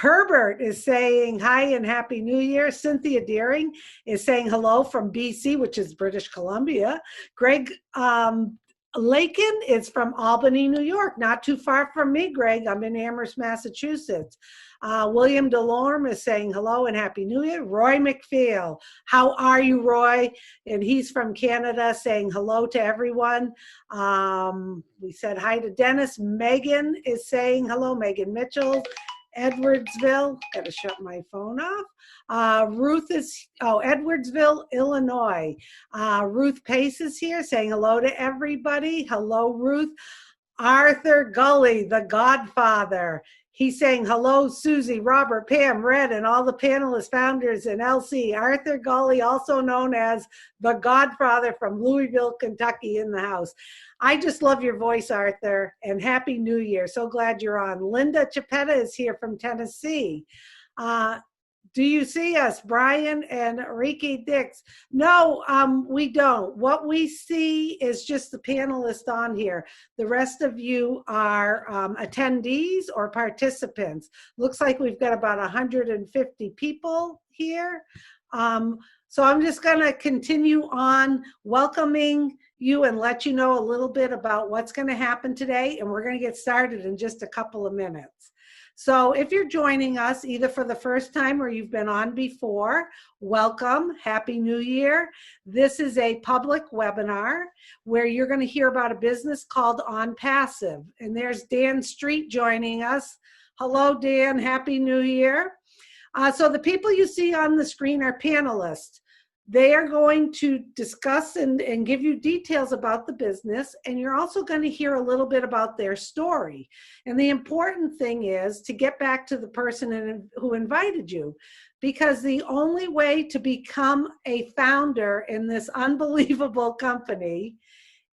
Herbert is saying hi and Happy New Year. Cynthia Deering is saying hello from BC, which is British Columbia. Greg Lakin is from Albany, New York, not too far from me, Greg. I'm in Amherst, Massachusetts. William Delorme is saying hello and Happy New Year. Roy McPhail, how are you, Roy? And he's from Canada, saying hello to everyone. We said hi to Dennis. Megan is saying hello, Megan Mitchell. Edwardsville, gotta shut my phone off. Ruth is, Edwardsville, Illinois. Ruth Pace is here saying hello to everybody. Hello, Ruth. Arthur Gully, the Godfather. He's saying hello, Susie, Robert, Pam, Red, and all the panelist founders in LC. Arthur Gully, also known as the Godfather from Louisville, Kentucky, in the house. I just love your voice, Arthur, and Happy New Year. So glad you're on. Linda Chapetta is here from Tennessee. Do you see us, Brian and Ricky Dix? No, we don't. What we see is just the panelists on here. The rest of you are attendees or participants. Looks like we've got about 150 people here. So I'm just going to continue on welcoming you and let you know a little bit about what's going to happen today. And we're going to get started in just a couple of minutes. So if you're joining us either for the first time or you've been on before, welcome, Happy New Year. This is a public webinar where you're going to hear about a business called OnPassive. And there's Dan Street joining us. Hello, Dan, Happy New Year. So the people you see on the screen are panelists. They are going to discuss and give you details about the business, and you're also going to hear a little bit about their story. And the important thing is to get back to the person who invited you, because the only way to become a founder in this unbelievable company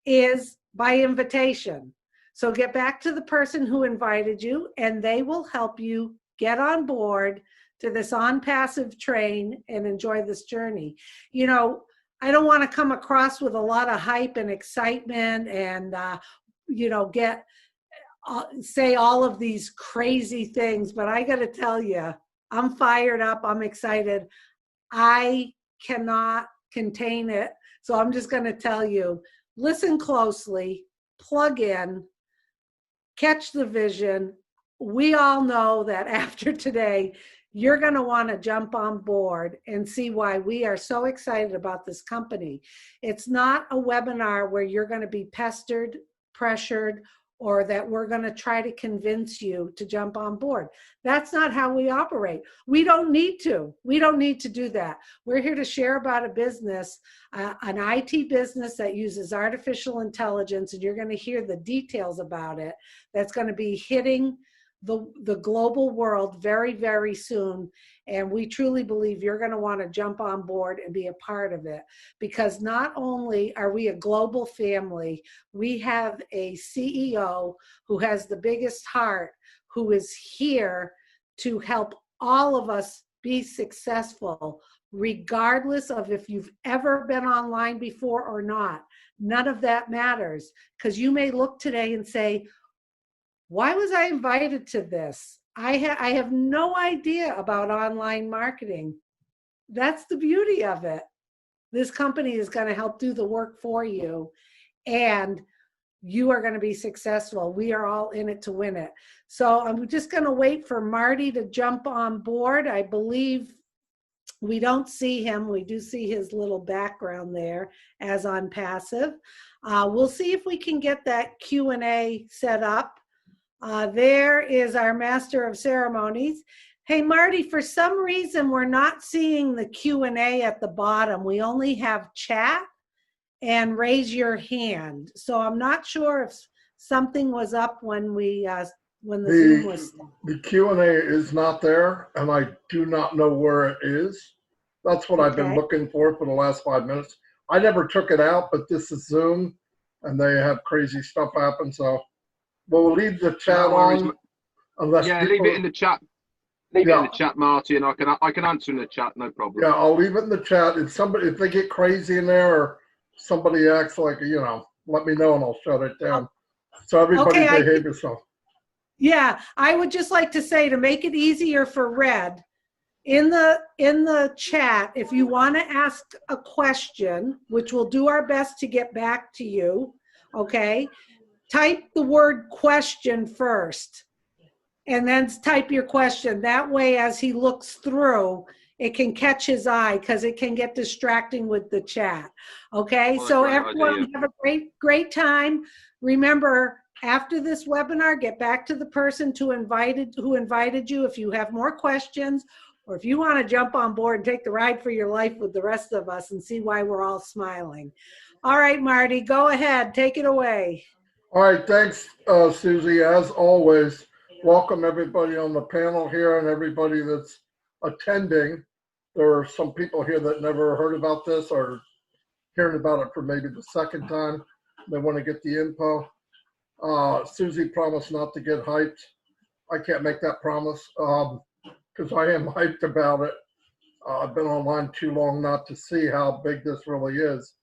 is by invitation. So get back to the person who invited you, and they will help you get on board to this OnPassive train and enjoy this journey. You know, I don't want to come across with a lot of hype and excitement and, you know, say all of these crazy things, but I got to tell you, I'm fired up, I'm excited. I cannot contain it. So I'm just going to tell you, listen closely, plug in, catch the vision. We all know that after today, you're going to want to jump on board and see why we are so excited about this company. It's not a webinar where you're going to be pestered, pressured, or that we're going to try to convince you to jump on board. That's not how we operate. We don't need to. We don't need to do that. We're here to share about a business, an IT business that uses artificial intelligence, and you're going to hear the details about it. That's going to be hitting the global world very, very soon. And we truly believe you're going to want to jump on board and be a part of it, because not only are we a global family, we have a CEO who has the biggest heart, who is here to help all of us be successful, regardless of if you've ever been online before or not. None of that matters, because you may look today and say, why was I invited to this? I have no idea about online marketing. That's the beauty of it. This company is going to help do the work for you, and you are going to be successful. We are all in it to win it. So I'm just going to wait for Marty to jump on board. I believe we don't see him. We do see his little background there as OnPassive. We'll see if we can get that Q&A set up. There is our master of ceremonies. Hey, Marty, for some reason, we're not seeing the Q&A at the bottom. We only have chat and raise your hand. So I'm not sure if something was up when when the Zoom was. The Q&A is not there, and I do not know where it is. That's what I've been looking for the last 5 minutes. I never took it out, but this is Zoom, and they have crazy stuff happen, so. We'll leave the chat on, unless leave it in the chat. Leave it in the chat, Marty, and I can answer in the chat, no problem. Yeah, I'll leave it in the chat. If they get crazy in there, or somebody acts like, you know, let me know and I'll shut it down. So everybody behave yourself. Yeah, I would just like to say, to make it easier for Red, in the chat, if you want to ask a question, which we'll do our best to get back to you, okay, type the word question first and then type your question. That way, as he looks through, it can catch his eye, because it can get distracting with the chat. Okay, Well, so great everyone idea. have a great time. Remember, after this webinar, get back to the person who invited you if you have more questions, or if you want to jump on board and take the ride for your life with the rest of us and see why we're all smiling. All right, Marty, go ahead. Take it away. All right, thanks, Susie. As always, welcome everybody on the panel here and everybody that's attending. There are some people here that never heard about this or hearing about it for maybe the second time. They want to get the info. Susie promised not to get hyped. I can't make that promise because I am hyped about it. I've been online too long not to see how big this really is.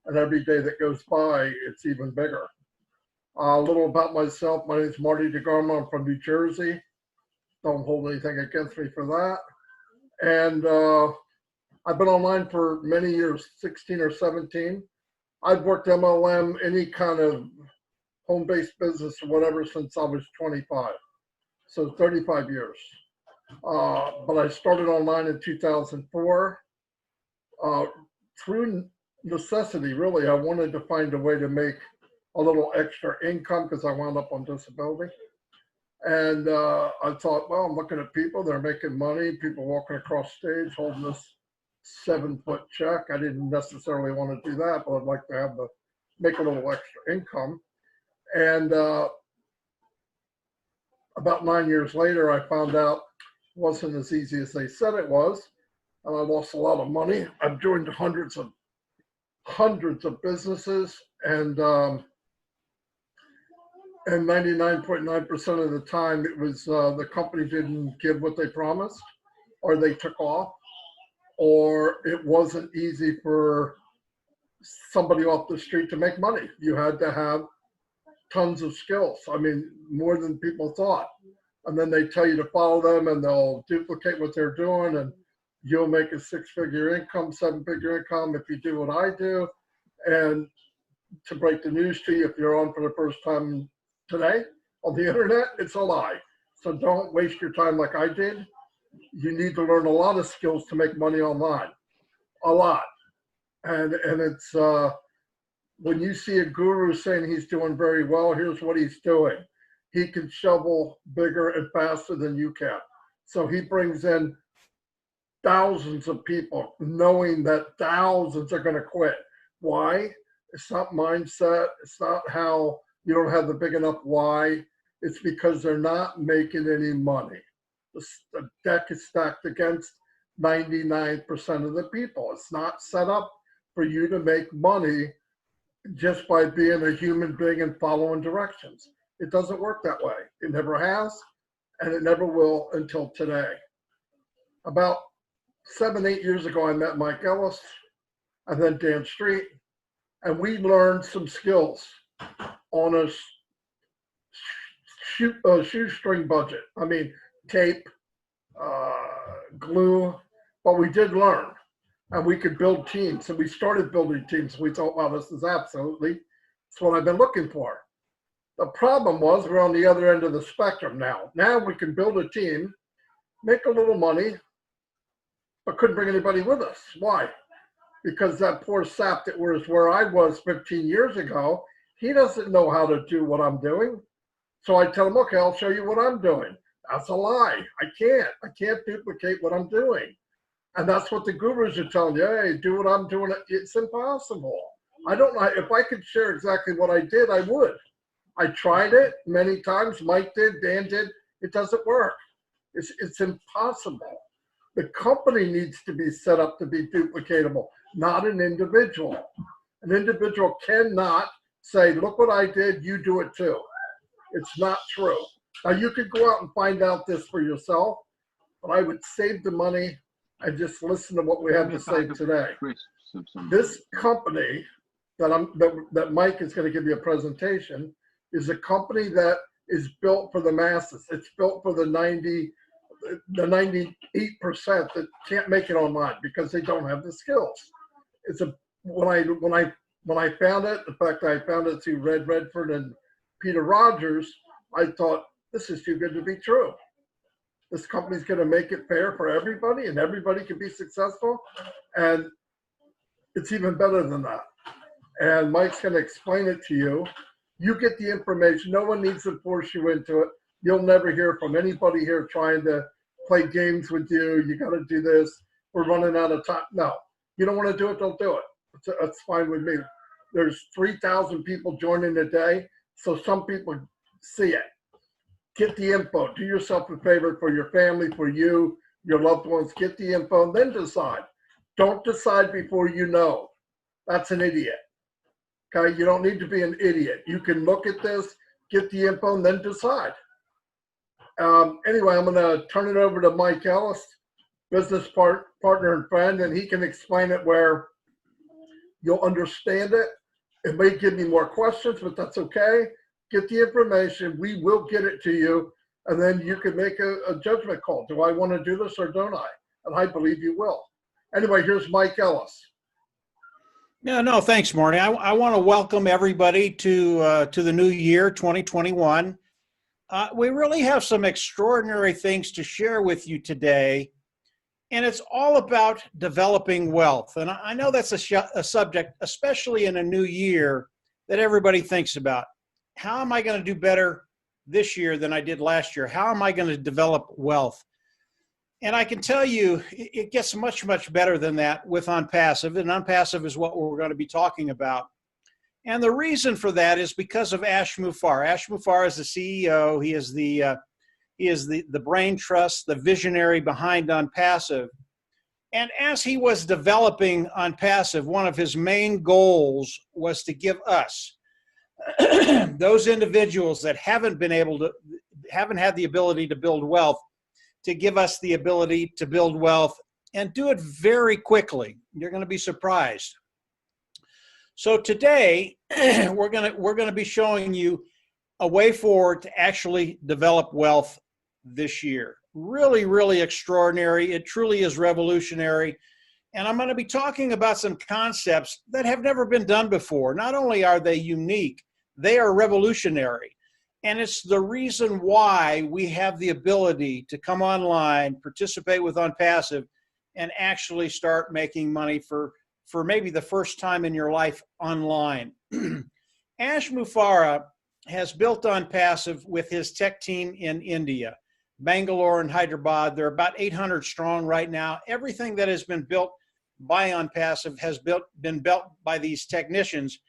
And every day that goes by, it's even bigger. A little about myself. My name is Marty DeGarmo. I'm from New Jersey. Don't hold anything against me for that. And I've been online for many years, 16 or 17. I've worked MLM, any kind of home-based business or whatever since I was 25. So 35 years. But I started online in 2004 through necessity, really. I wanted to find a way to make a little extra income because I wound up on disability. And I thought, well, I'm looking at people, they're making money, people walking across stage holding this 7-foot check. I didn't necessarily want to do that, but I'd like to have make a little extra income. And about 9 years later, I found out it wasn't as easy as they said it was. And I lost a lot of money. I've joined hundreds of businesses, and 99.9% of the time it was the company didn't give what they promised, or they took off, or it wasn't easy for somebody off the street to make money. You had to have tons of skills. I mean, more than people thought. And then they tell you to follow them and they'll duplicate what they're doing, and you'll make a 6-figure income, 7-figure income if you do what I do. And to break the news to you, if you're on for the first time today on the internet, it's a lie. So don't waste your time like I did. You need to learn a lot of skills to make money online, a lot. And it's when you see a guru saying he's doing very well, here's what he's doing. He can shovel bigger and faster than you can. So he brings in thousands of people knowing that thousands are going to quit. Why? It's not mindset. It's not how you don't have the big enough why. It's because they're not making any money. The deck is stacked against 99% of the people. It's not set up for you to make money just by being a human being and following directions. It doesn't work that way. It never has, and it never will until today. About 7-8 years ago, I met Mike Ellis and then Dan Street, and we learned some skills on a shoestring budget. I mean, tape, glue, but we did learn, and we could build teams. And we started building teams. We thought, wow, this is absolutely, it's what I've been looking for. The problem was we're on the other end of the spectrum now. Now we can build a team, make a little money, but couldn't bring anybody with us. Why? Because that poor sap that was where I was 15 years ago, he doesn't know how to do what I'm doing. So I tell him, okay, I'll show you what I'm doing. That's a lie. I can't duplicate what I'm doing. And that's what the gurus are telling you. Hey, do what I'm doing. It's impossible. I don't know. If I could share exactly what I did, I would. I tried it many times. Mike did, Dan did. It doesn't work. It's impossible. The company needs to be set up to be duplicatable, not an individual. An individual cannot say, look what I did, you do it too. It's not true. Now, you could go out and find out this for yourself, but I would save the money and just listen to what we have to say today. This company that Mike is going to give you a presentation is a company that is built for the masses. It's built for the 98% that can't make it online because they don't have the skills. When I found it, the fact that I found it through Red Redford and Peter Rogers, I thought, this is too good to be true. This company's going to make it fair for everybody, and everybody can be successful. And it's even better than that. And Mike's going to explain it to you. You get the information. No one needs to force you into it. You'll never hear from anybody here trying to play games with you. You got to do this. We're running out of time. No, you don't want to do it. Don't do it. That's fine with me. There's 3,000 people joining today, so some people see it. Get the info. Do yourself a favor for your family, for you, your loved ones. Get the info and then decide. Don't decide before you know. That's an idiot. Okay, you don't need to be an idiot. You can look at this, get the info, and then decide. Anyway, I'm going to turn it over to Mike Ellis, business partner and friend, and he can explain it where you'll understand it. It may give me more questions, but that's okay. Get the information. We will get it to you, and then you can make a judgment call. Do I want to do this or don't I? And I believe you will. Anyway, here's Mike Ellis. No, thanks, Marty. I want to welcome everybody to the new year, 2021. We really have some extraordinary things to share with you today, and it's all about developing wealth. And I know that's a subject, especially in a new year, that everybody thinks about. How am I going to do better this year than I did last year? How am I going to develop wealth? And I can tell you, it gets much, much better than that with OnPassive, and OnPassive is what we're going to be talking about. And the reason for that is because of Ash Mufareh. Ash Mufareh is the CEO. He is the brain trust, the visionary behind OnPassive. And as he was developing OnPassive, one of his main goals was to give us, those individuals that haven't had the ability to build wealth, to give us the ability to build wealth and do it very quickly. You're going to be surprised. So today we're going to be showing you a way forward to actually develop wealth this year. Really, really extraordinary. It truly is revolutionary. And I'm going to be talking about some concepts that have never been done before. Not only are they unique, they are revolutionary. And it's the reason why we have the ability to come online, participate with OnPassive, and actually start making money for maybe the first time in your life online. Ash Mufareh has built OnPassive with his tech team in India, Bangalore and Hyderabad. They're about 800 strong right now. Everything that has been built by OnPassive has been built by these technicians.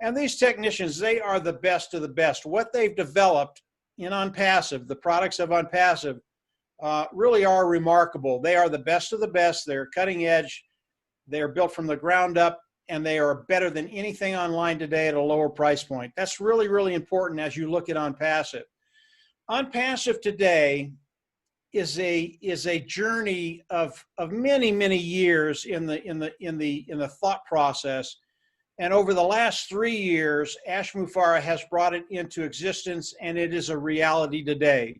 And these technicians, they are the best of the best. What they've developed in OnPassive, the products of OnPassive, really are remarkable. They are the best of the best. They're cutting edge. They are built from the ground up, and they are better than anything online today at a lower price point. That's really, really important as you look at OnPassive. OnPassive today is a journey of many, many years in the thought process. And over the last 3 years, Ash Mufareh has brought it into existence, and it is a reality today.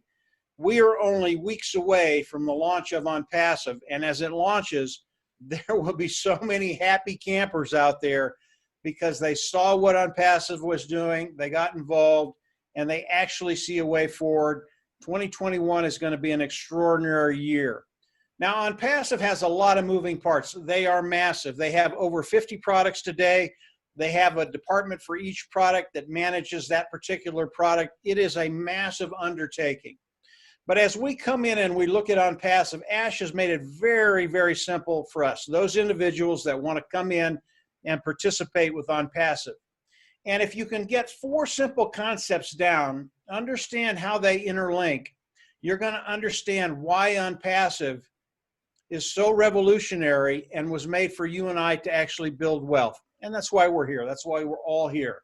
We are only weeks away from the launch of OnPassive, and as it launches, there will be so many happy campers out there because they saw what OnPassive was doing, they got involved, and they actually see a way forward. 2021 is going to be an extraordinary year. Now, OnPassive has a lot of moving parts. They are massive. They have over 50 products today. They have a department for each product that manages that particular product. It is a massive undertaking. But as we come in and we look at OnPassive, Ash has made it very, very simple for us, those individuals that want to come in and participate with OnPassive. And if you can get 4 simple concepts down, understand how they interlink, you're going to understand why OnPassive is so revolutionary and was made for you and I to actually build wealth. And that's why we're here. That's why we're all here.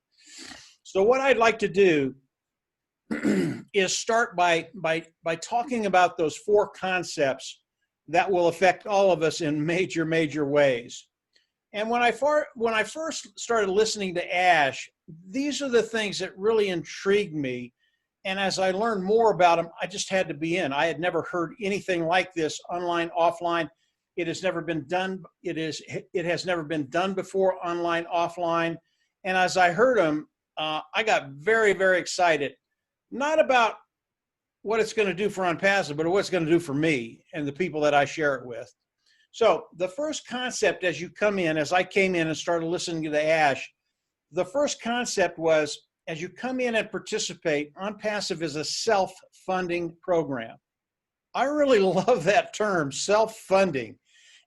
So what I'd like to do is start by talking about those 4 concepts that will affect all of us in major, major ways. And when I first started listening to Ash, these are the things that really intrigued me And as I learned more about them, I just had to be in. I had never heard anything like this, online, offline. It has never been done. It has never been done before, online, offline. And as I heard them, I got very, very excited, not about what it's going to do for OnPassive, but what it's going to do for me and the people that I share it with. So the first concept as you come in, as I came in and started listening to Ash, the first concept was, as you come in and participate, OnPassive is a self-funding program. I really love that term, self-funding.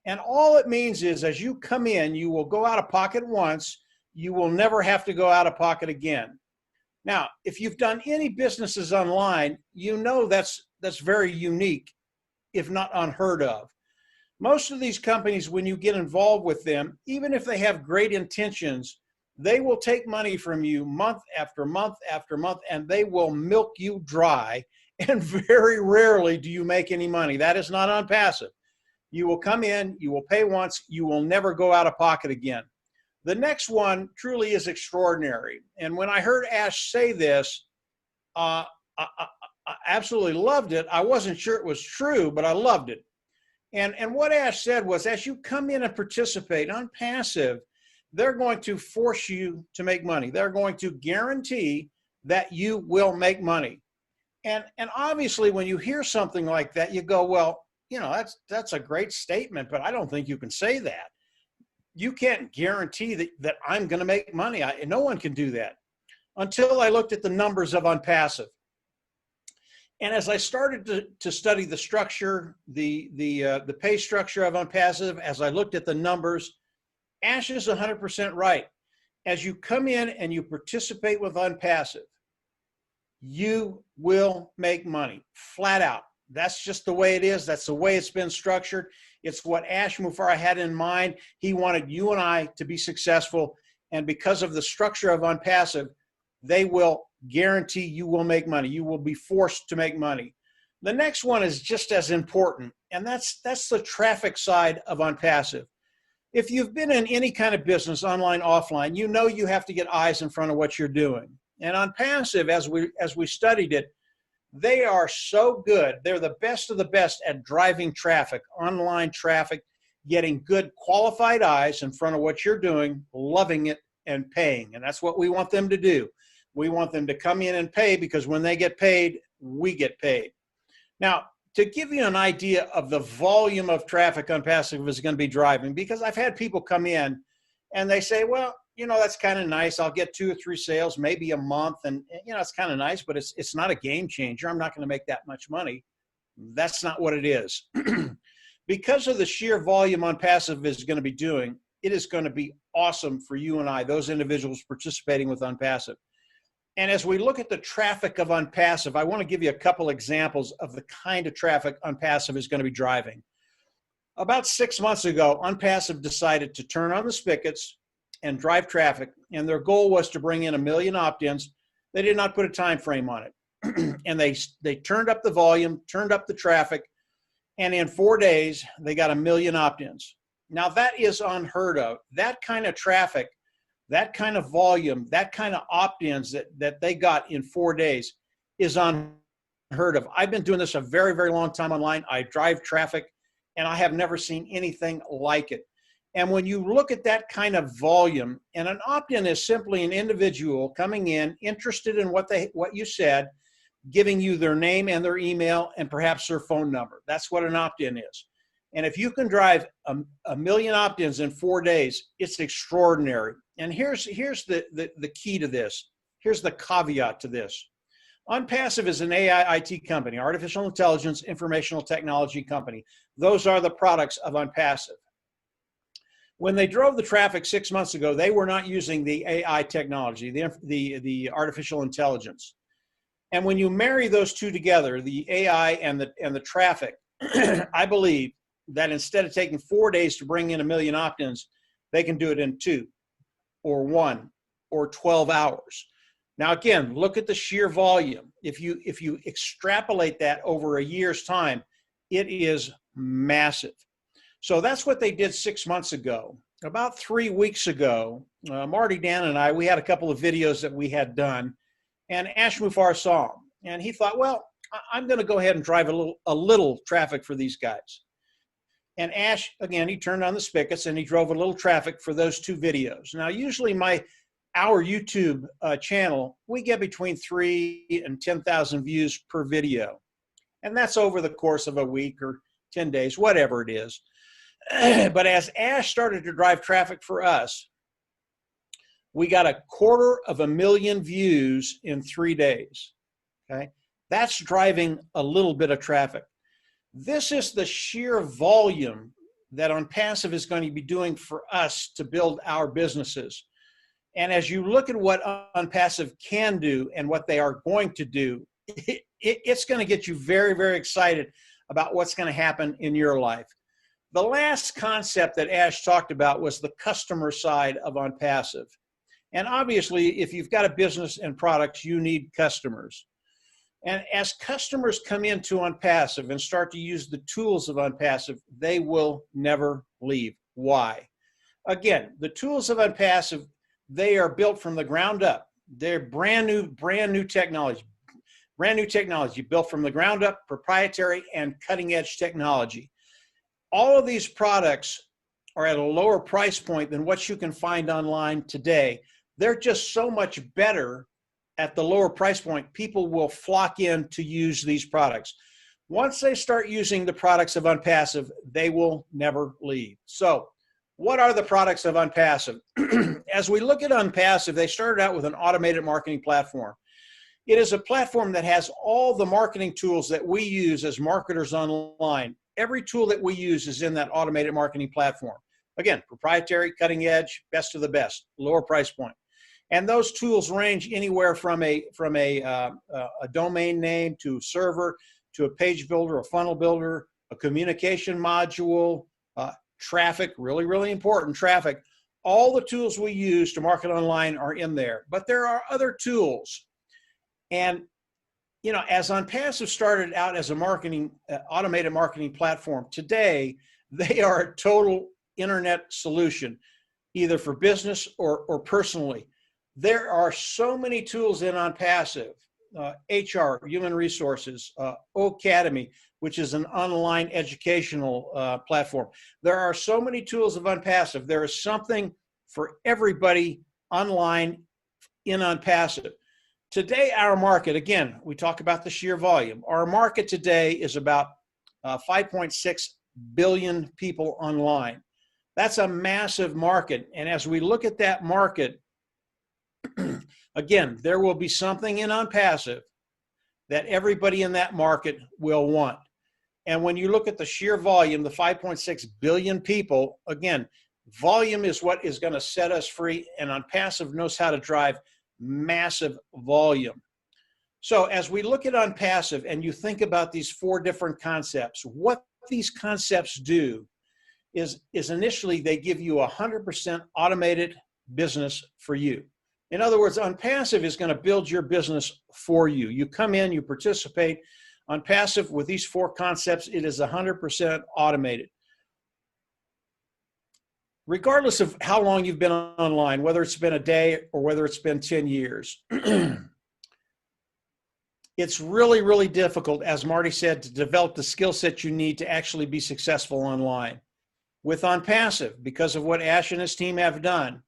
And all it means is, as you come in, you will go out of pocket once, you will never have to go out of pocket again. Now, if you've done any businesses online, you know that's very unique, if not unheard of. Most of these companies, when you get involved with them, even if they have great intentions, they will take money from you month after month after month, and they will milk you dry. And very rarely do you make any money. That is not OnPassive. You will come in, you will pay once, you will never go out of pocket again. The next one truly is extraordinary. And when I heard Ash say this, I absolutely loved it. I wasn't sure it was true, but I loved it. And what Ash said was, as you come in and participate OnPassive, they're going to force you to make money. They're going to guarantee that you will make money. And obviously, when you hear something like that, you go, well, you know, that's a great statement, but I don't think you can say that. You can't guarantee that I'm going to make money. No one can do that. Until I looked at the numbers of OnPassive. And as I started to study the structure, the pay structure of OnPassive, as I looked at the numbers, Ash is 100% right. As you come in and you participate with OnPassive, you will make money, flat out. That's just the way it is. That's the way it's been structured. It's what Ash Mufareh had in mind. He wanted you and I to be successful. And because of the structure of OnPassive, they will guarantee you will make money. You will be forced to make money. The next one is just as important, and that's the traffic side of OnPassive. If you've been in any kind of business, online, offline, you know you have to get eyes in front of what you're doing. And OnPassive, as we studied it, they are so good. They're the best of the best at driving traffic, online traffic, getting good qualified eyes in front of what you're doing, loving it, and paying. And that's what we want them to do. We want them to come in and pay, because when they get paid, we get paid. Now, to give you an idea of the volume of traffic OnPassive is going to be driving, because I've had people come in and they say, well, you know, that's kind of nice. I'll get 2 or 3 sales, maybe a month. And, you know, it's kind of nice, but it's not a game changer. I'm not going to make that much money. That's not what it is. Because of the sheer volume OnPassive is going to be doing, it is going to be awesome for you and I, those individuals participating with OnPassive. And as we look at the traffic of OnPassive, I want to give you a couple examples of the kind of traffic OnPassive is going to be driving. About 6 months ago, OnPassive decided to turn on the spigots and drive traffic, and their goal was to bring in 1 million opt-ins. They did not put a time frame on it. And they turned up the volume, turned up the traffic, and in 4 days, they got 1 million opt-ins. Now, that is unheard of. That kind of traffic, that kind of volume, that kind of opt-ins that they got in 4 days is unheard of. I've been doing this a very, very long time online. I drive traffic, and I have never seen anything like it. And when you look at that kind of volume, and an opt-in is simply an individual coming in, interested in what you said, giving you their name and their email and perhaps their phone number. That's what an opt-in is. And if you can drive 1 million opt-ins in 4 days, it's extraordinary. And here's the key to this. Here's the caveat to this. OnPassive is an AI IT company, artificial intelligence, informational technology company. Those are the products of OnPassive. When they drove the traffic 6 months ago, they were not using the AI technology, the artificial intelligence. And when you marry those two together, the AI and the traffic, I believe that instead of taking 4 days to bring in 1 million opt-ins, they can do it in 2 or 1 or 12 hours. Now, again, look at the sheer volume. If you extrapolate that over a year's time, it is massive. So that's what they did 6 months ago. About 3 weeks ago, Marty, Dan, and I, we had a couple of videos that we had done, and Ash Mufareh saw them. And he thought, well, I'm going to go ahead and drive a little traffic for these guys. And Ash, again, he turned on the spigots and he drove a little traffic for those 2 videos. Now, usually our YouTube channel, we get between 3 and 10,000 views per video. And that's over the course of a week or 10 days, whatever it is. But as Ash started to drive traffic for us, we got 250,000 views in 3 days. Okay, that's driving a little bit of traffic. This is the sheer volume that OnPassive is going to be doing for us to build our businesses. And as you look at what OnPassive can do and what they are going to do, it's going to get you very, very excited about what's going to happen in your life. The last concept that Ash talked about was the customer side of OnPassive. And obviously, if you've got a business and products, you need customers. And as customers come into OnPassive and start to use the tools of OnPassive, they will never leave. Why? Again, the tools of OnPassive, they are built from the ground up. They're brand new technology. Brand new technology built from the ground up, proprietary and cutting edge technology. All of these products are at a lower price point than what you can find online today. They're just so much better at the lower price point. People will flock in to use these products. Once they start using the products of OnPassive, they will never leave. So what are the products of OnPassive? As we look at OnPassive, they started out with an automated marketing platform. It is a platform that has all the marketing tools that we use as marketers online. Every tool that we use is in that automated marketing platform. Again, proprietary, cutting edge, best of the best, lower price point. And those tools range anywhere from a domain name to a server, to a page builder, a funnel builder, a communication module, traffic, really, really important traffic. All the tools we use to market online are in there, but there are other tools. And, you know, as OnPassive started out as a automated marketing platform, today they are a total internet solution, either for business or personally. There are so many tools in OnPassive, HR, human resources, Academy, which is an online educational platform. There are so many tools of OnPassive. There is something for everybody online in OnPassive. Today, our market, again, we talk about the sheer volume. Our market today is about 5.6 billion people online. That's a massive market. And as we look at that market, again, there will be something in OnPassive that everybody in that market will want. And when you look at the sheer volume, the 5.6 billion people, again, volume is what is going to set us free, and OnPassive knows how to drive massive volume. So as we look at OnPassive and you think about these 4 different concepts, what these concepts do is initially they give you 100% automated business for you. In other words, OnPassive is going to build your business for you. You come in, you participate. OnPassive, with these 4 concepts, it is 100% automated. Regardless of how long you've been online, whether it's been a day or whether it's been 10 years, it's really, really difficult, as Marty said, to develop the skill set you need to actually be successful online. With OnPassive, because of what Ash and his team have done,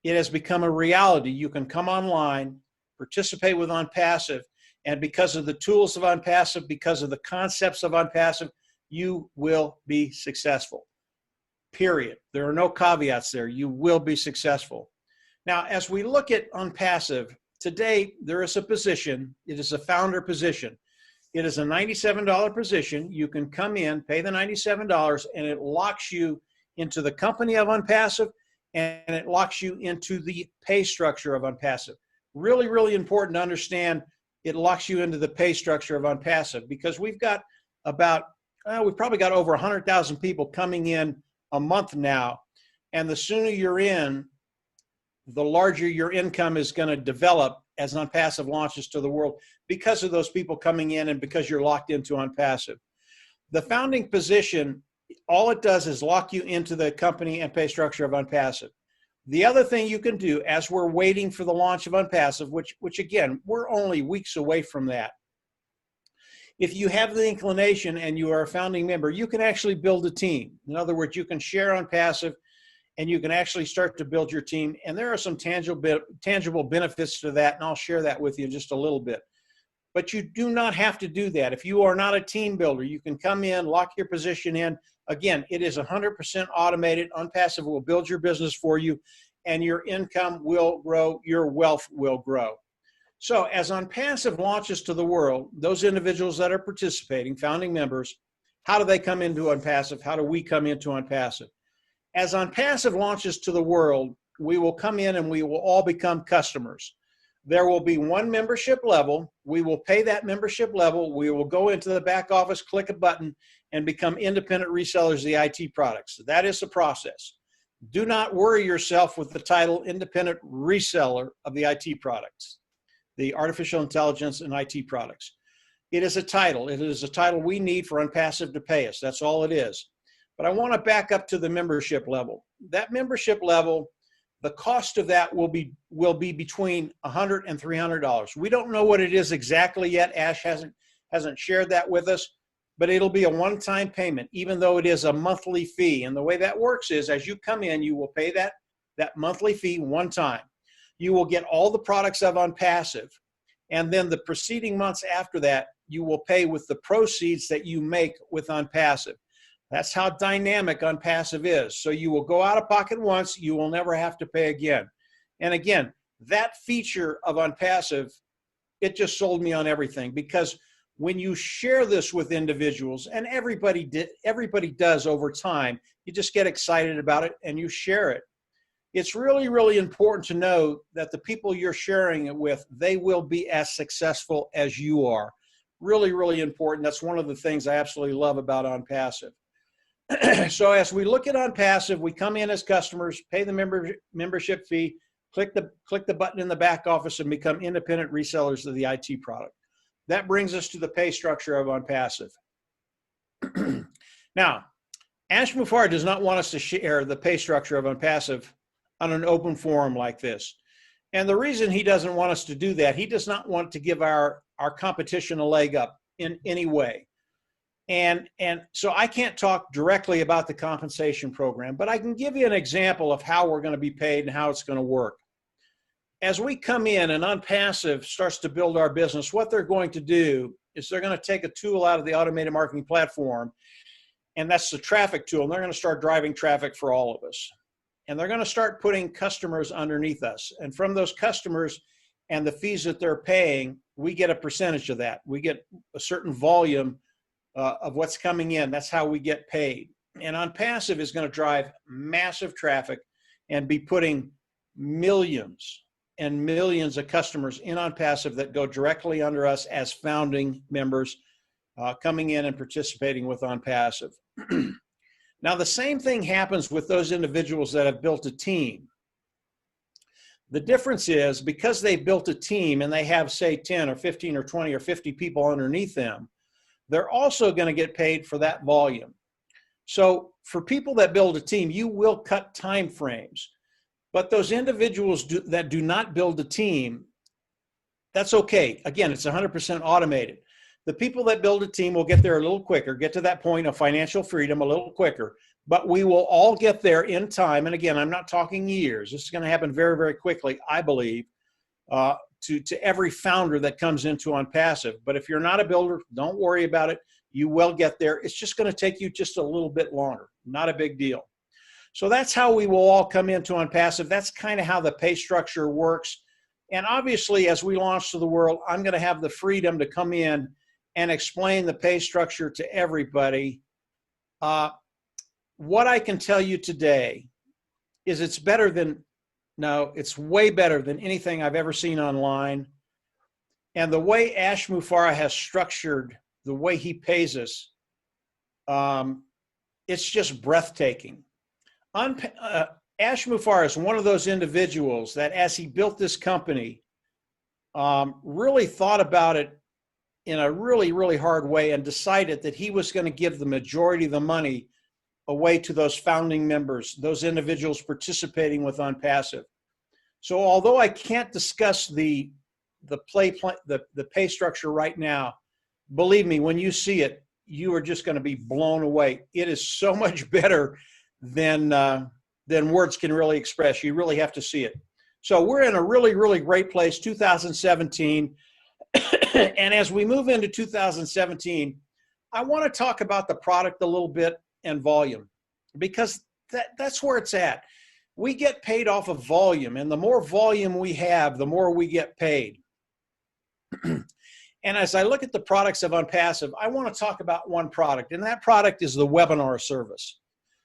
it has become a reality. You can come online, participate with OnPassive, and because of the tools of OnPassive, because of the concepts of OnPassive, you will be successful. Period. There are no caveats there. You will be successful. Now, as we look at OnPassive, today there is a position. It is a founder position. It is a $97 position. You can come in, pay the $97, and it locks you into the company of OnPassive, and it locks you into the pay structure of OnPassive. Really, really important to understand. It locks you into the pay structure of OnPassive because we've got we've probably got over 100,000 people coming in a month now. And the sooner you're in, the larger your income is going to develop as OnPassive launches to the world because of those people coming in and because you're locked into OnPassive. The founding position, all it does is lock you into the company and pay structure of OnPassive. The other thing you can do as we're waiting for the launch of OnPassive, which again, we're only weeks away from that. if you have the inclination and you are a founding member, you can actually build a team. In other words, you can share OnPassive and you can actually start to build your team. And there are some tangible benefits to that, and I'll share that with you in just a little bit. But you do not have to do that. If you are not a team builder, you can come in, lock your position in. Again, it is 100% automated. OnPassive will build your business for you, and your income will grow, your wealth will grow. So as OnPassive launches to the world, those individuals that are participating, founding members, how do they come into OnPassive? How do we come into OnPassive? As OnPassive launches to the world, we will come in and we will all become customers. There will be one membership level. We will pay that membership level. We will go into the back office, click a button, and become independent resellers of the IT products. That is the process. Do not worry yourself with the title independent reseller of the IT products, the artificial intelligence and IT products. It is a title. It is a title we need for OnPassive to pay us. That's all it is. But I want to back up to the membership level. That membership level, the cost of that will be between $100 and $300. We don't know what it is exactly yet. Ash hasn't shared that with us, but it'll be a one-time payment, even though it is a monthly fee. And the way that works is, as you come in, you will pay that monthly fee one time. You will get all the products of OnPassive, and then the preceding months after that, you will pay with the proceeds that you make with OnPassive. That's how dynamic OnPassive is. So you will go out of pocket once, you will never have to pay again. And again, that feature of OnPassive, it just sold me on everything, because when you share this with individuals, and everybody does over time, you just get excited about it and you share it. It's really, really important to know that the people you're sharing it with, they will be as successful as you are. Really, really important. That's one of the things I absolutely love about OnPassive. So as we look at OnPassive, we come in as customers, pay the membership fee, click the button in the back office, and become independent resellers of the IT product. That brings us to the pay structure of OnPassive. Now, Ash Mufareh does not want us to share the pay structure of OnPassive on an open forum like this. And the reason he doesn't want us to do that, he does not want to give our competition a leg up in any way. And so I can't talk directly about the compensation program, but I can give you an example of how we're going to be paid and how it's going to work. As we come in and OnPassive starts to build our business, what they're going to do is they're going to take a tool out of the automated marketing platform, and that's the traffic tool, and they're going to start driving traffic for all of us. And they're going to start putting customers underneath us. And from those customers and the fees that they're paying, we get a percentage of that. We get a certain volume of what's coming in. That's how we get paid. And OnPassive is going to drive massive traffic and be putting millions and millions of customers in OnPassive that go directly under us as founding members, coming in and participating with OnPassive. Now, the same thing happens with those individuals that have built a team. The difference is, because they've built a team and they have, say, 10 or 15 or 20 or 50 people underneath them, they're also going to get paid for that volume. So for people that build a team, you will cut time frames. But those individuals that do not build a team, that's okay. Again, it's 100% automated. The people that build a team will get there a little quicker, get to that point of financial freedom a little quicker, but we will all get there in time. And again, I'm not talking years. This is going to happen very, very quickly, I believe, to every founder that comes into OnPassive. But if you're not a builder, don't worry about it. You will get there. It's just going to take you just a little bit longer. Not a big deal. So that's how we will all come into OnPassive. That's kind of how the pay structure works. And obviously, as we launch to the world, I'm going to have the freedom to come in and explain the pay structure to everybody. What I can tell you today is it's way better than anything I've ever seen online. And the way Ash Mufareh has structured the way he pays us, it's just breathtaking. Ash Mufareh is one of those individuals that, as he built this company, really thought about it in a really, really hard way and decided that he was going to give the majority of the money away to those founding members, those individuals participating with OnPassive. So although I can't discuss the pay structure right now, believe me, when you see it, you are just going to be blown away. It is so much better than words can really express. You really have to see it. So we're in a really, really great place, 2017. And as we move into 2017, I want to talk about the product a little bit and volume, because that's where it's at. We get paid off of volume, and the more volume we have, the more we get paid. And as I look at the products of OnPassive, I want to talk about one product, and that product is the webinar service.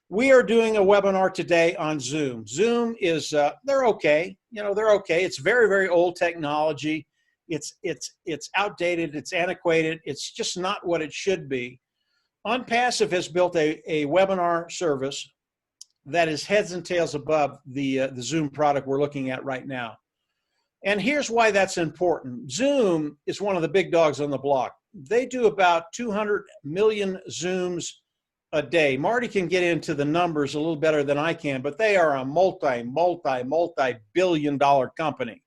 We are doing a webinar today on Zoom. Zoom is, they're okay. You know, they're okay. It's very, very old technology. It's outdated. It's antiquated. It's just not what it should be. OnPassive has built a webinar service that is heads and tails above the Zoom product we're looking at right now. And here's why that's important. Zoom is one of the big dogs on the block. They do about 200 million Zooms a day. Marty can get into the numbers a little better than I can, but they are a multi-billion-dollar company.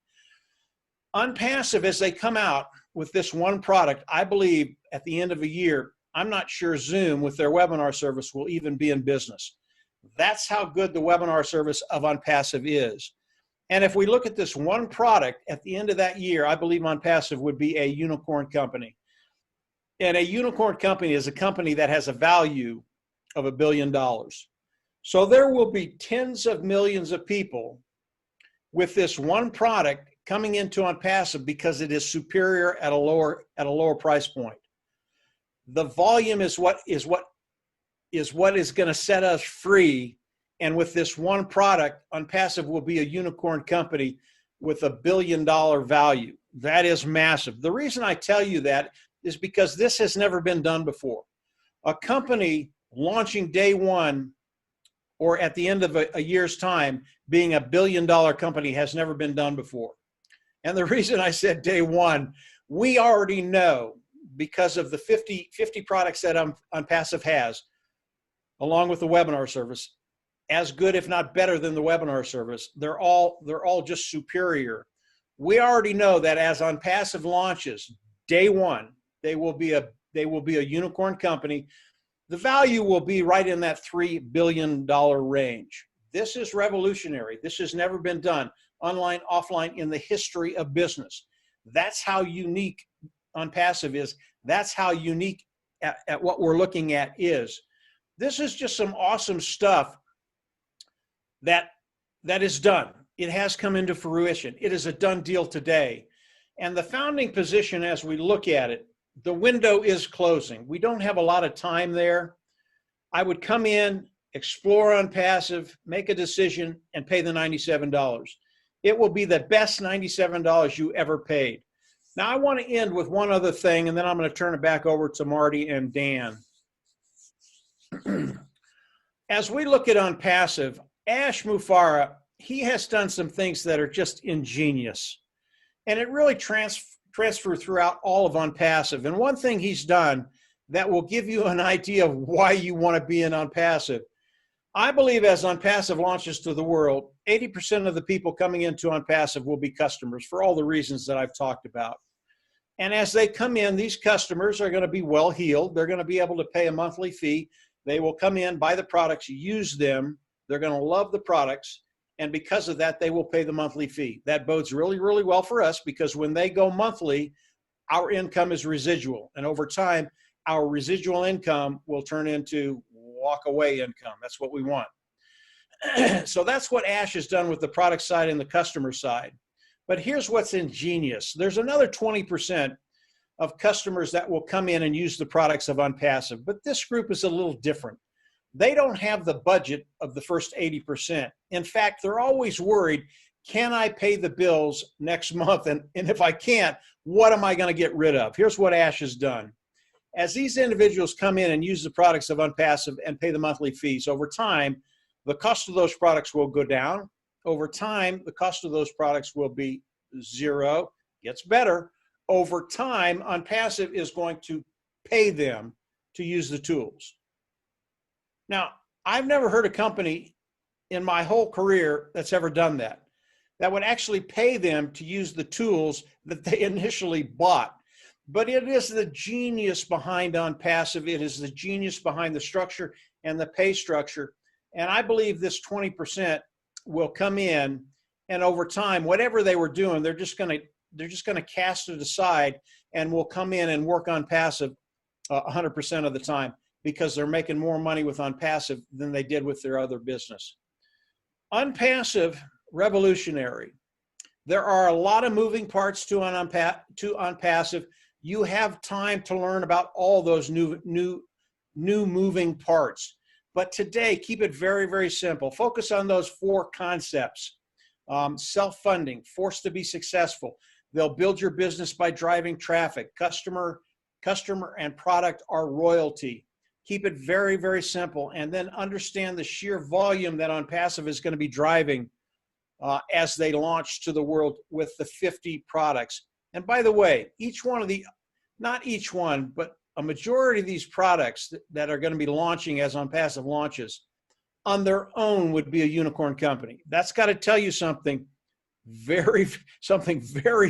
OnPassive, as they come out with this one product, I believe at the end of a year, I'm not sure Zoom with their webinar service will even be in business. That's how good the webinar service of OnPassive is. And if we look at this one product at the end of that year, I believe OnPassive would be a unicorn company. And a unicorn company is a company that has a value of $1 billion. So there will be tens of millions of people with this one product coming into OnPassive because it is superior at a lower price point. The volume is what is going to set us free. And with this one product, OnPassive will be a unicorn company with $1 billion value. That is massive. The reason I tell you that is because this has never been done before. A company launching day one or at the end of a year's time being $1 billion company has never been done before. And the reason I said day one, we already know because of the 50 products that OnPassive has, along with the webinar service, as good, if not better than the webinar service. They're all just superior. We already know that as OnPassive launches, day one, they will be a unicorn company. The value will be right in that $3 billion range. This is revolutionary. This has never been done online, offline in the history of business. That's how unique OnPassive is. That's how unique at what we're looking at is. This is just some awesome stuff that is done. It has come into fruition. It is a done deal today. And the founding position, as we look at it, the window is closing. We don't have a lot of time there. I would come in, explore OnPassive, make a decision, and pay the $97. It will be the best $97 you ever paid. Now, I want to end with one other thing, and then I'm going to turn it back over to Marty and Dan. As we look at OnPassive, Ash Mufareh, he has done some things that are just ingenious. And it really transfer throughout all of OnPassive. And one thing he's done that will give you an idea of why you want to be in OnPassive. I believe as OnPassive launches to the world, 80% of the people coming into OnPassive will be customers for all the reasons that I've talked about. And as they come in, these customers are going to be well-heeled. They're going to be able to pay a monthly fee. They will come in, buy the products, use them. They're going to love the products. And because of that, they will pay the monthly fee. That bodes really, really well for us because when they go monthly, our income is residual. And over time, our residual income will turn into walk-away income. That's what we want. So that's what Ash has done with the product side and the customer side. But here's what's ingenious. There's another 20% of customers that will come in and use the products of OnPassive. But this group is a little different. They don't have the budget of the first 80%. In fact, they're always worried, can I pay the bills next month? And if I can't, what am I going to get rid of? Here's what Ash has done. As these individuals come in and use the products of OnPassive and pay the monthly fees, over time, the cost of those products will go down. Over time, the cost of those products will be zero. Gets better. Over time, OnPassive is going to pay them to use the tools. Now, I've never heard a company in my whole career that's ever done that, that would actually pay them to use the tools that they initially bought. but it is the genius behind OnPassive. It is the genius behind the structure and the pay structure. And I believe this 20% will come in, and over time, whatever they were doing, they're just going to cast it aside and will come in and work OnPassive 100% of the time, because they're making more money with OnPassive than they did with their other business. OnPassive, revolutionary. There are a lot of moving parts to OnPassive. You have time to learn about all those new moving parts. But today, keep it very, very simple. Focus on those 4 concepts. Self-funding, forced to be successful. They'll build your business by driving traffic. Customer and product are royalty. Keep it very, very simple. And then understand the sheer volume that OnPassive is going to be driving as they launch to the world with the 50 products. And by the way, not each one, but a majority of these products that are going to be launching as OnPassive launches on their own would be a unicorn company. That's got to tell you something very,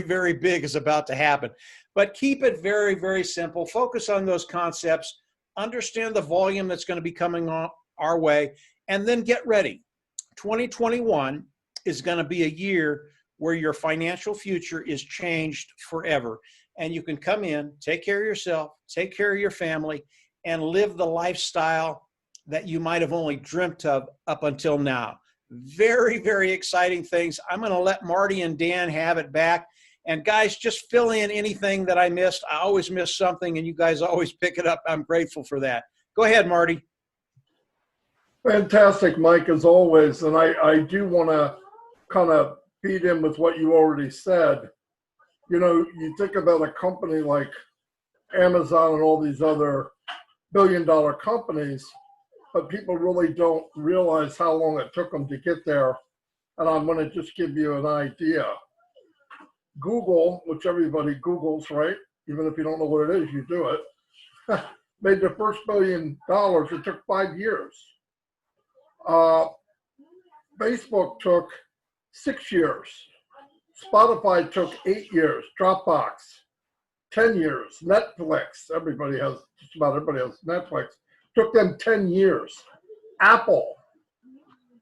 very big is about to happen. But keep it very, very simple. Focus on those concepts. Understand the volume that's going to be coming our way, and then get ready. 2021 is going to be a year where your financial future is changed forever. And you can come in, take care of yourself, take care of your family, and live the lifestyle that you might have only dreamt of up until now. Very, very exciting things. I'm going to let Marty and Dan have it back. And guys, just fill in anything that I missed. I always miss something, and you guys always pick it up. I'm grateful for that. Go ahead, Marty. Fantastic, Mike, as always. And I do want to kind of feed in with what you already said. You know, you think about a company like Amazon and all these other billion-dollar companies, but people really don't realize how long it took them to get there. And I'm going to just give you an idea. Google, which everybody Googles, right? Even if you don't know what it is, you do it. Made their first $1 billion. It took 5 years. Facebook took 6 years. Spotify took 8 years. Dropbox, 10 years. Netflix, just about everybody has Netflix. Took them 10 years. Apple,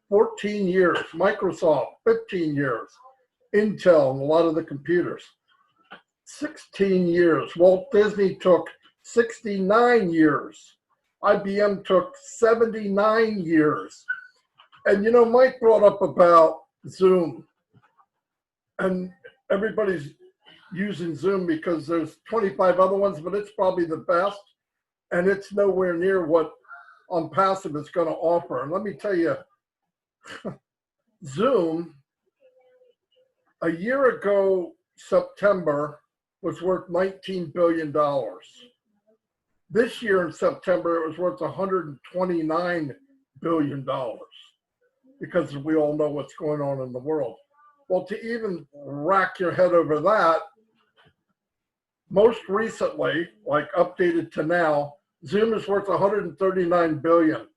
14 years. Microsoft, 15 years. Intel and a lot of the computers, 16 years. Walt Disney took 69 years. IBM took 79 years. And you know, Mike brought up about Zoom. And everybody's using Zoom because there's 25 other ones, but it's probably the best. And it's nowhere near what OnPassive is going to offer. And let me tell you, Zoom, a year ago, September, was worth $19 billion. This year in September, it was worth $129 billion, because we all know what's going on in the world. Well, to even rack your head over that, most recently, like updated to now, Zoom is worth $139 billion.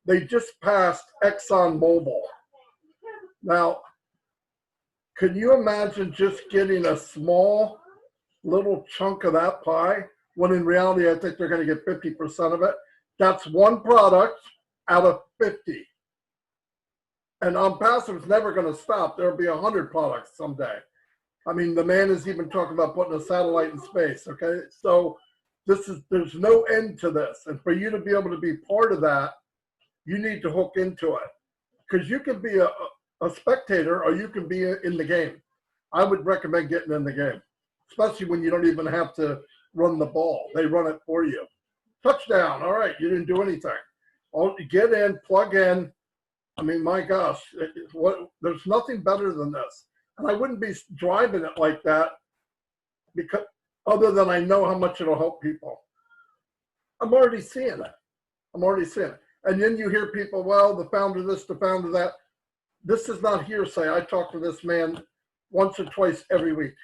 They just passed ExxonMobil. Now, can you imagine just getting a small little chunk of that pie, when in reality, I think they're going to get 50% of it? That's one product out of 50. And OnPassive is never going to stop. There'll be 100 products someday. I mean, the man is even talking about putting a satellite in space, okay? So there's no end to this. And for you to be able to be part of that, you need to hook into it. Because you can be a spectator, or you can be in the game. I would recommend getting in the game, especially when you don't even have to run the ball. They run it for you. Touchdown. All right, you didn't do anything. Get in, plug in. I mean, my gosh, there's nothing better than this. And I wouldn't be driving it like that, because other than I know how much it'll help people. I'm already seeing it. And then you hear people, well, the founder this, the founder that. This is not hearsay. I talk to this man once or twice every week.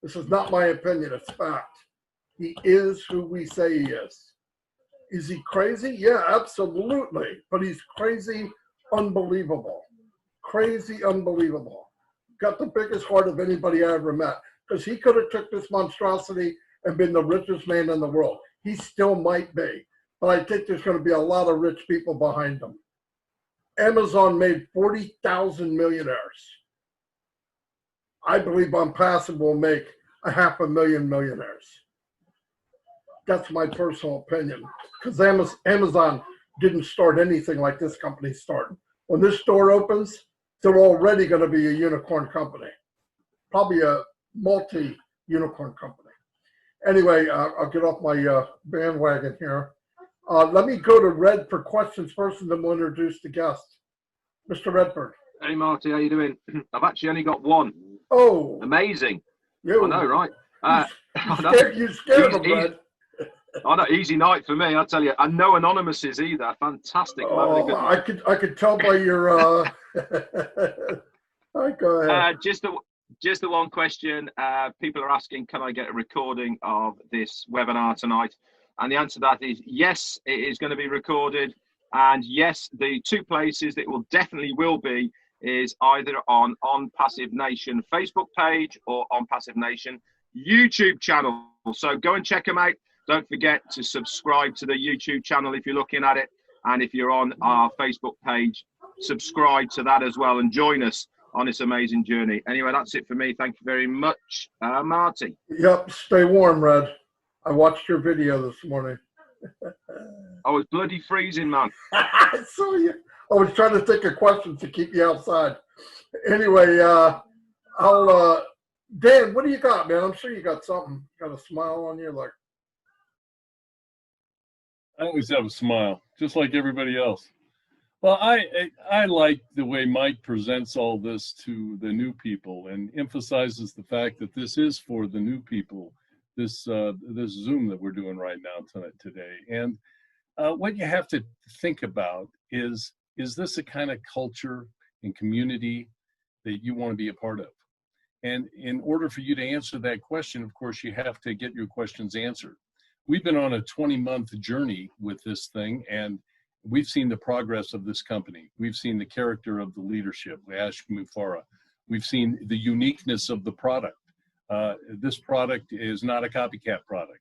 This is not my opinion, it's fact. He is who we say he is. Is he crazy? Yeah, absolutely. But he's crazy, unbelievable. Crazy, unbelievable. Got the biggest heart of anybody I ever met. Because he could have took this monstrosity and been the richest man in the world. He still might be, but I think there's going to be a lot of rich people behind him. Amazon made 40,000 millionaires. I believe OnPassive will make 500,000 millionaires. That's my personal opinion, because Amazon didn't start anything like this company started. When this store opens, they're already going to be a unicorn company, probably a multi-unicorn company. Anyway, I'll get off my bandwagon here. Let me go to Red for questions first, and then we'll introduce the guest. Mr. Redford. Hey, Marty, how you doing? I've actually only got one. Oh. Amazing. You. I know, right? You scared him, Red. I know, easy night for me, I'll tell you. And no anonymouses either. Fantastic. Oh, I could tell by your all right, go ahead. Just the one question. People are asking, can I get a recording of this webinar tonight? And the answer to that is yes, it is going to be recorded. And yes, the two places that will be is either on OnPassive Nation Facebook page or OnPassive Nation YouTube channel. So go and check them out. Don't forget to subscribe to the YouTube channel if you're looking at it. And if you're on our Facebook page, subscribe to that as well and join us on this amazing journey. Anyway, that's it for me. Thank you very much, Marty. Yep, stay warm, Red. I watched your video this morning. I was bloody freezing, man. I saw you. I was trying to think of questions to keep you outside. Anyway, Dan, what do you got, man? I'm sure you got something. Got a smile on you, like. I always have a smile, just like everybody else. Well, I like the way Mike presents all this to the new people and emphasizes the fact that this is for the new people. This Zoom that we're doing right now today, and what you have to think about is this a kind of culture and community that you want to be a part of? And in order for you to answer that question, of course, you have to get your questions answered. We've been on a 20-month journey with this thing, and we've seen the progress of this company. We've seen the character of the leadership, Ash Mufareh. We've seen the uniqueness of the product. This product is not a copycat product.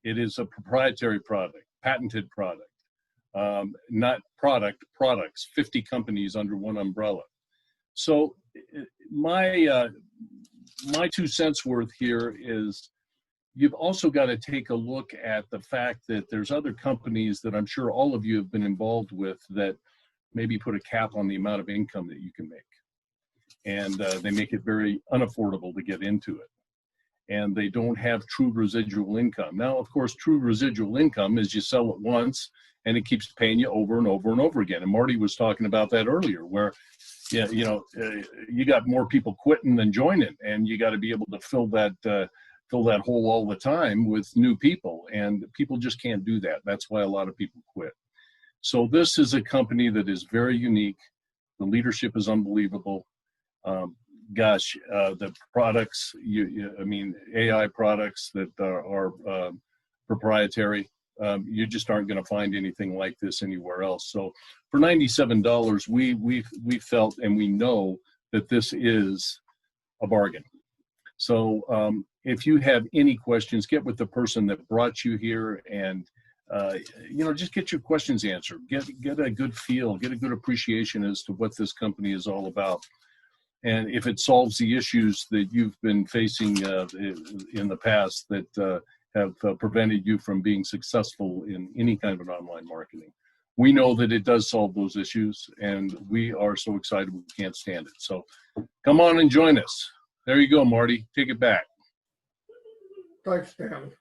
It is a proprietary product, patented product, not products, 50 companies under one umbrella. So my 2 cents worth here is you've also got to take a look at the fact that there's other companies that I'm sure all of you have been involved with that maybe put a cap on the amount of income that you can make. And they make it very unaffordable to get into it. And they don't have true residual income. Now, of course, true residual income is you sell it once and it keeps paying you over and over and over again. And Marty was talking about that earlier, where you got more people quitting than joining, and you got to be able to fill that hole all the time with new people, and people just can't do that. That's why a lot of people quit. So this is a company that is very unique. The leadership is unbelievable. The products, AI products that are proprietary, you just aren't going to find anything like this anywhere else. So for $97, we felt and we know that this is a bargain. So if you have any questions, get with the person that brought you here, and just get your questions answered. Get a good feel, get a good appreciation as to what this company is all about. And if it solves the issues that you've been facing in the past that have prevented you from being successful in any kind of online marketing, we know that it does solve those issues, and we are so excited we can't stand it. So come on and join us. There you go, Marty. Take it back. Thanks, Dan.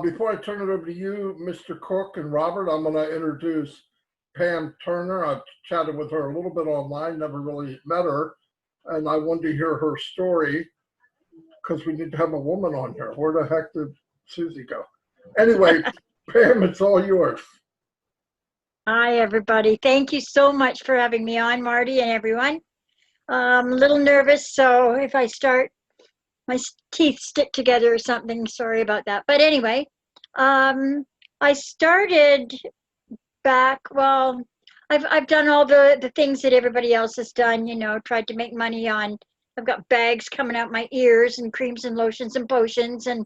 Before I turn it over to you, Mr. Cook and Robert, I'm going to introduce Pam Turner. I've chatted with her a little bit online, never really met her, and I wanted to hear her story because we need to have a woman on here. Where the heck did Susie go? Anyway, Pam, it's all yours. Hi, everybody. Thank you so much for having me on, Marty and everyone. I'm a little nervous, so if I start, my teeth stick together or something, sorry about that. But anyway, I started back, well, I've done all the things that everybody else has done, tried to make money on, I've got bags coming out my ears and creams and lotions and potions and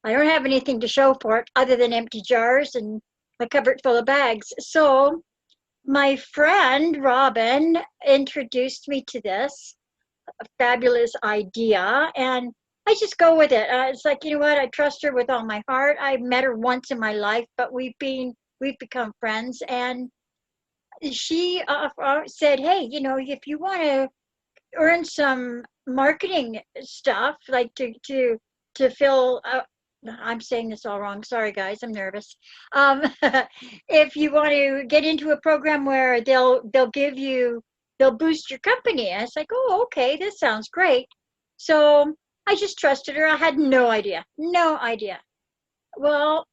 I don't have anything to show for it other than empty jars and a cupboard full of bags. So my friend Robin introduced me to this fabulous idea, and I just go with it. It's like, you know what? I trust her with all my heart. I met her once in my life, but we've become friends. And she said, "Hey, you know, if you want to earn some marketing stuff, like to fill." I'm saying this all wrong. Sorry, guys. I'm nervous. If you want to get into a program where they'll boost your company. And it's like, oh, okay, this sounds great. So I just trusted her. I had no idea. Well,